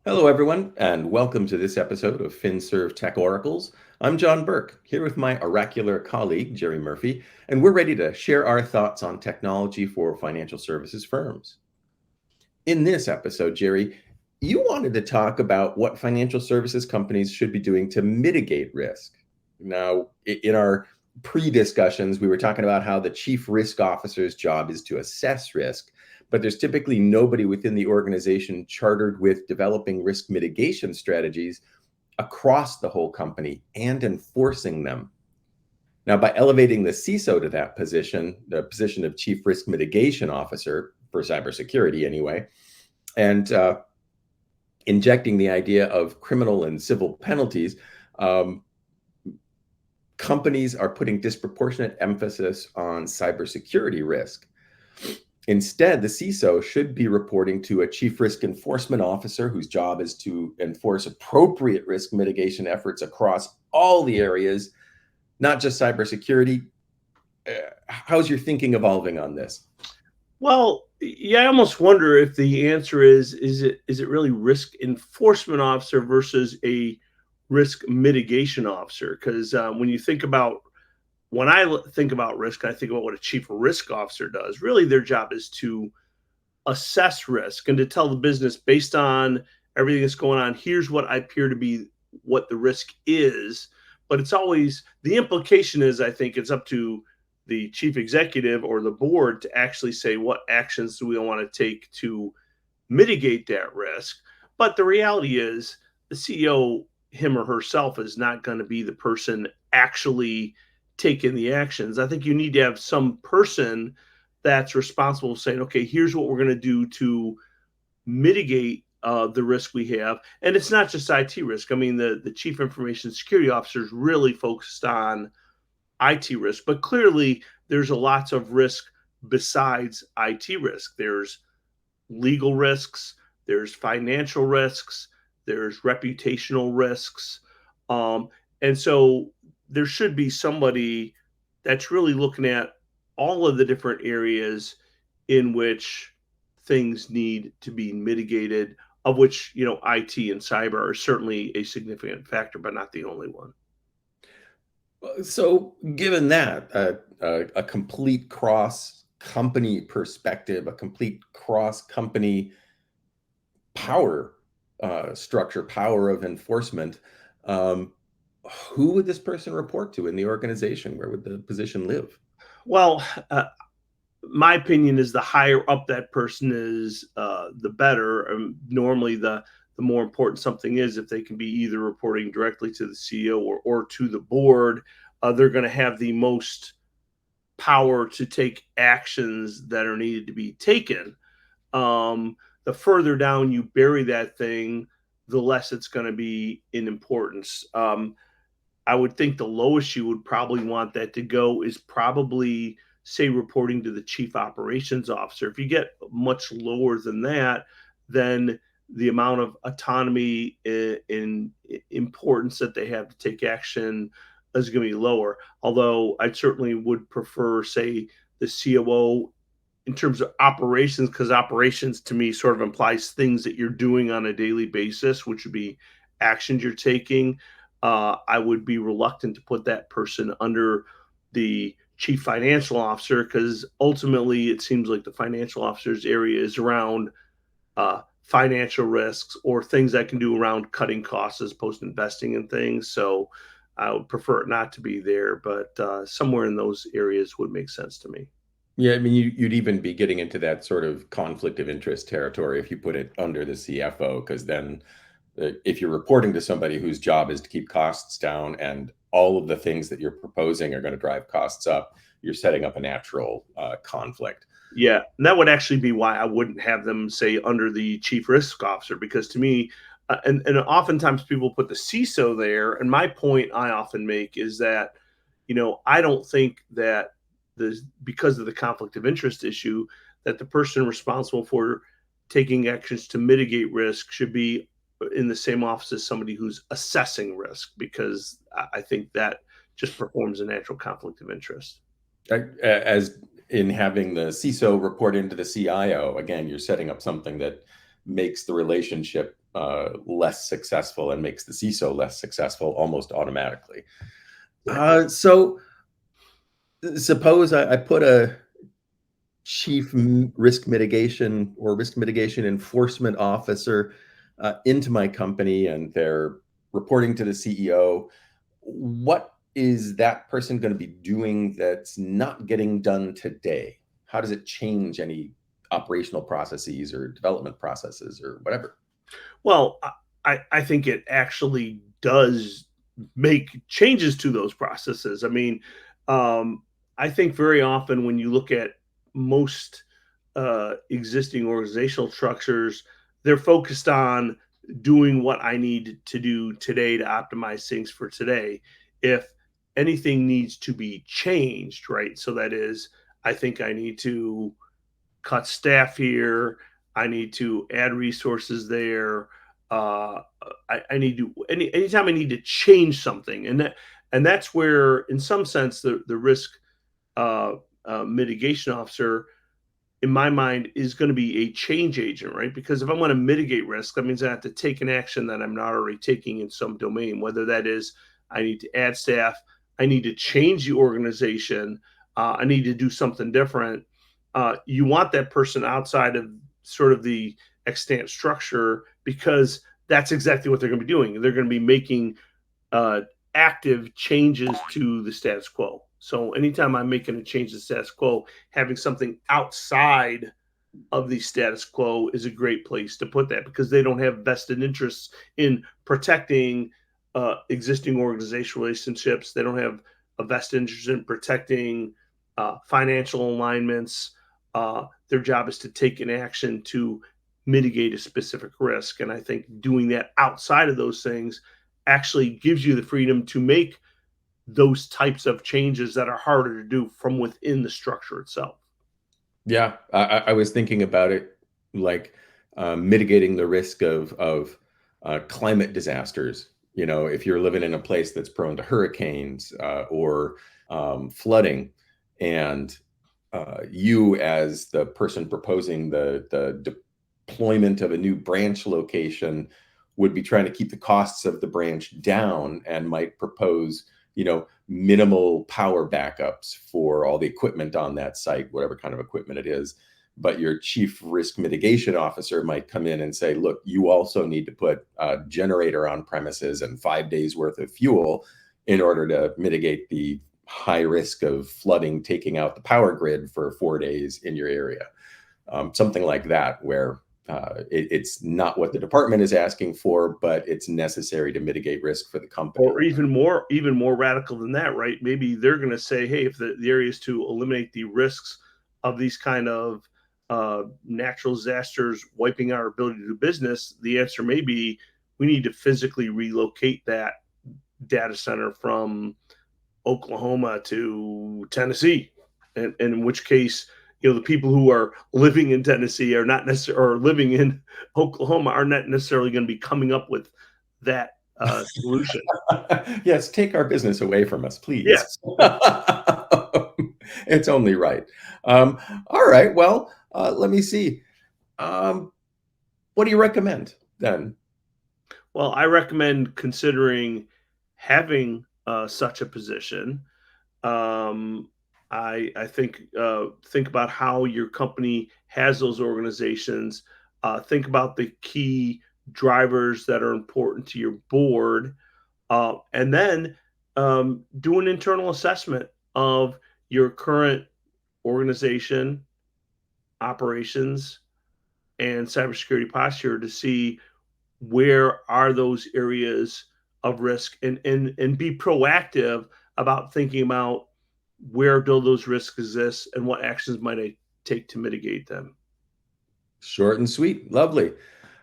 Hello, everyone, and welcome to this episode of FinServ Tech Oracles. I'm John Burke, here with my oracular colleague, Jerry Murphy, and we're ready to share our thoughts on technology for financial services firms. In this episode, Jerry, you wanted to talk about what financial services companies should be doing to mitigate risk. Now, in our pre-discussions, we were talking about how the chief risk officer's job is to assess risk, but there's typically nobody within the organization chartered with developing risk mitigation strategies across the whole company and enforcing them. Now, by elevating the CISO to that position, the position of Chief Risk Mitigation Officer for cybersecurity anyway, and injecting the idea of criminal and civil penalties, um, companies are putting disproportionate emphasis on cybersecurity risk. Instead, the CISO should be reporting to a chief risk enforcement officer whose job is to enforce appropriate risk mitigation efforts across all the areas, not just cybersecurity. How's your thinking evolving on this? Well, yeah, I almost wonder if the answer is it really risk enforcement officer versus a risk mitigation officer? Because when you think about when I think about risk, I think about what a chief risk officer does. Really, their job is to assess risk and to tell the business based on everything that's going on. Here's what I appear to be what the risk is, but it's always the implication is I think it's up to the chief executive or the board to actually say what actions do we want to take to mitigate that risk. But the reality is the CEO, him or herself, is not going to be the person actually taking the actions. I think you need to have some person that's responsible saying, okay, here's what we're going to do to mitigate the risk we have. And it's not just IT risk. I mean, the chief information security officer is really focused on IT risk, but clearly there's a lots of risk besides IT risk. There's legal risks, there's financial risks, there's reputational risks. Um, and so there should be somebody that's really looking at all of the different areas in which things need to be mitigated, of which, IT and cyber are certainly a significant factor, but not the only one. So, given that, a complete cross company perspective, a complete cross company power structure, power of enforcement, um, who would this person report to in the organization? Where would the position live? Well, my opinion is the higher up that person is, the better. Normally, the more important something is, if they can be either reporting directly to the CEO or to the board, they're going to have the most power to take actions that are needed to be taken. The further down you bury that thing, the less it's going to be in importance. I would think the lowest you would probably want that to go is probably, say, reporting to the chief operations officer. If you get much lower than that, then the amount of autonomy in importance that they have to take action is going to be lower. Although I certainly would prefer, say, the COO in terms of operations, because operations to me sort of implies things that you're doing on a daily basis, which would be actions you're taking. I would be reluctant to put that person under the chief financial officer, because ultimately it seems like the financial officer's area is around financial risks or things I can do around cutting costs as opposed to investing in things. So I would prefer it not to be there, but somewhere in those areas would make sense to me. Yeah, I mean, you'd even be getting into that sort of conflict of interest territory if you put it under the CFO, because then if you're reporting to somebody whose job is to keep costs down and all of the things that you're proposing are going to drive costs up, you're setting up a natural conflict. Yeah, and that would actually be why I wouldn't have them say under the chief risk officer, because to me, and oftentimes people put the CISO there. And my point I often make is that, I don't think that the because of the conflict of interest issue, that the person responsible for taking actions to mitigate risk should be in the same office as somebody who's assessing risk, because I think that just performs a natural conflict of interest. As in having the CISO report into the CIO, again, you're setting up something that makes the relationship less successful and makes the CISO less successful almost automatically. Yeah. So suppose I put a chief risk mitigation or risk mitigation enforcement officer into my company, and they're reporting to the CEO. What is that person going to be doing that's not getting done today? How does it change any operational processes or development processes or whatever? Well, I think it actually does make changes to those processes. I mean, I think very often when you look at most existing organizational structures, they're focused on doing what I need to do today to optimize things for today. If anything needs to be changed, right? So that is, I think I need to cut staff here. I need to add resources there. I need to anytime I need to change something, and that's where, in some sense, the risk uh, mitigation officer, in my mind, is going to be a change agent, right? Because if I want to mitigate risk, that means I have to take an action that I'm not already taking in some domain. Whether that is I need to add staff, I need to change the organization, I need to do something different. You want that person outside of sort of the extant structure, because that's exactly what they're going to be doing. They're going to be making uh, active changes to the status quo. So anytime I'm making a change to the status quo, having something outside of the status quo is a great place to put that, because they don't have vested interests in protecting existing organizational relationships. They don't have a vested interest in protecting financial alignments. Their job is to take an action to mitigate a specific risk. And I think doing that outside of those things actually gives you the freedom to make those types of changes that are harder to do from within the structure itself. Yeah, I was thinking about it like mitigating the risk of climate disasters. You know, if you're living in a place that's prone to hurricanes or flooding, and you, as the person proposing the deployment of a new branch location, would be trying to keep the costs of the branch down and might propose, minimal power backups for all the equipment on that site, whatever kind of equipment it is. But your chief risk mitigation officer might come in and say, look, you also need to put a generator on premises and 5 days worth of fuel in order to mitigate the high risk of flooding, taking out the power grid for 4 days in your area. Something like that, where it's not what the department is asking for, but it's necessary to mitigate risk for the company. Or even more radical than that, right? Maybe they're going to say, hey, if the area is to eliminate the risks of these kind of natural disasters wiping our ability to do business, the answer may be we need to physically relocate that data center from Oklahoma to Tennessee, and in which case, the people who are living in Tennessee are not necessarily, or living in Oklahoma are not necessarily going to be coming up with that solution. Yes, take our business away from us, please. Yes. It's only right. All right. Well, let me see. What do you recommend then? Well, I recommend considering having such a position. Um, I think about how your company has those organizations. Think about the key drivers that are important to your board, and then do an internal assessment of your current organization, operations, and cybersecurity posture to see where are those areas of risk, and be proactive about thinking about where do those risks exist and what actions might I take to mitigate them. Short and sweet. Lovely.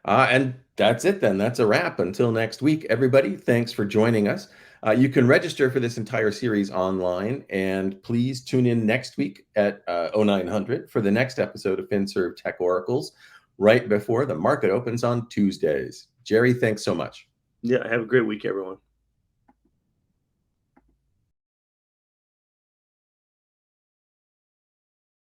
And that's it then. That's a wrap. Until next week, everybody, thanks for joining us. You can register for this entire series online, and please tune in next week at 0900 for the next episode of FinServ Tech Oracles, right before the market opens on Tuesdays. Jerry, thanks so much. Yeah, have a great week, everyone.